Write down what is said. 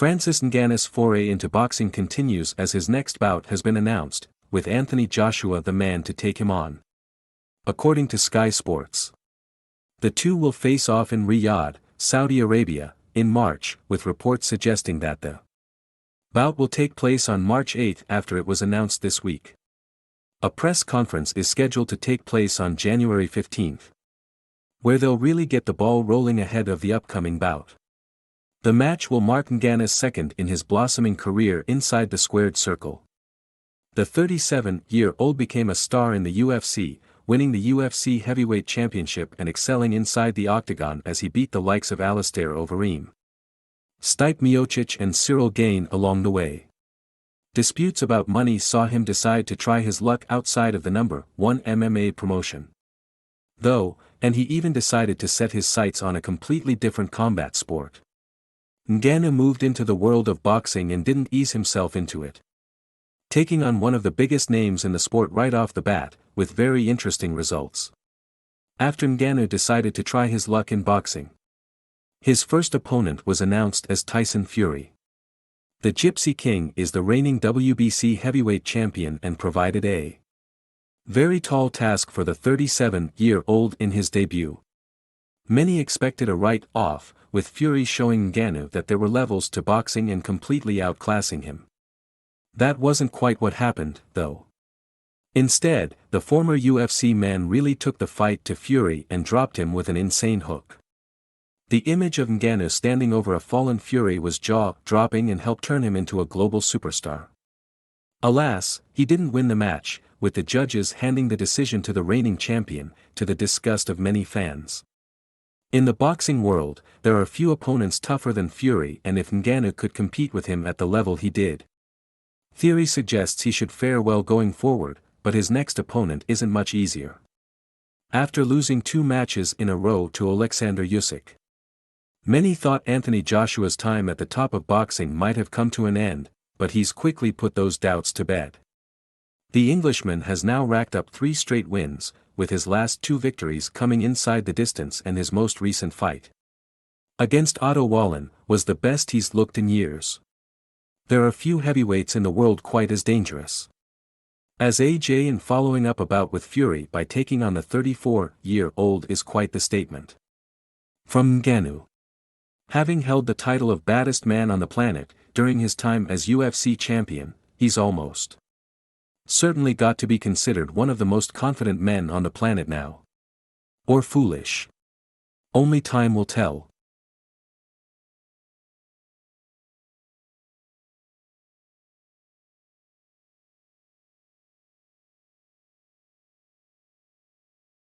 Francis Ngannou's foray into boxing continues as his next bout has been announced, with Anthony Joshua the man to take him on. According to Sky Sports, the two will face off in Riyadh, Saudi Arabia, in March, with reports suggesting that the bout will take place on March 8 after it was announced this week. A press conference is scheduled to take place on January 15, where they'll really get the ball rolling ahead of the upcoming bout. The match will mark Ngannou's second in his blossoming career inside the squared circle. The 37-year-old became a star in the UFC, winning the UFC Heavyweight Championship and excelling inside the octagon as he beat the likes of Alistair Overeem, Stipe Miocic and Cyril Gane along the way. Disputes about money saw him decide to try his luck outside of the number one MMA promotion, though, and he even decided to set his sights on a completely different combat sport. Ngannou moved into the world of boxing and didn't ease himself into it, taking on one of the biggest names in the sport right off the bat, with very interesting results. After Ngannou decided to try his luck in boxing, his first opponent was announced as Tyson Fury. The Gypsy King is the reigning WBC heavyweight champion and provided a very tall task for the 37-year-old in his debut. Many expected a write-off, with Fury showing Ngannou that there were levels to boxing and completely outclassing him. That wasn't quite what happened, though. Instead, the former UFC man really took the fight to Fury and dropped him with an insane hook. The image of Ngannou standing over a fallen Fury was jaw-dropping and helped turn him into a global superstar. Alas, he didn't win the match, with the judges handing the decision to the reigning champion, to the disgust of many fans. In the boxing world, there are few opponents tougher than Fury, and if Ngannou could compete with him at the level he did, theory suggests he should fare well going forward, but his next opponent isn't much easier. After losing 2 matches in a row to Alexander Usyk, many thought Anthony Joshua's time at the top of boxing might have come to an end, but he's quickly put those doubts to bed. The Englishman has now racked up 3 straight wins, with his last 2 victories coming inside the distance, and his most recent fight against Otto Wallin was the best he's looked in years. There are few heavyweights in the world quite as dangerous as AJ, and following up a bout with Fury by taking on the 34-year-old is quite the statement. From Ngannou, having held the title of baddest man on the planet during his time as UFC champion, he's almost certainly got to be considered one of the most confident men on the planet now. Or foolish. Only time will tell.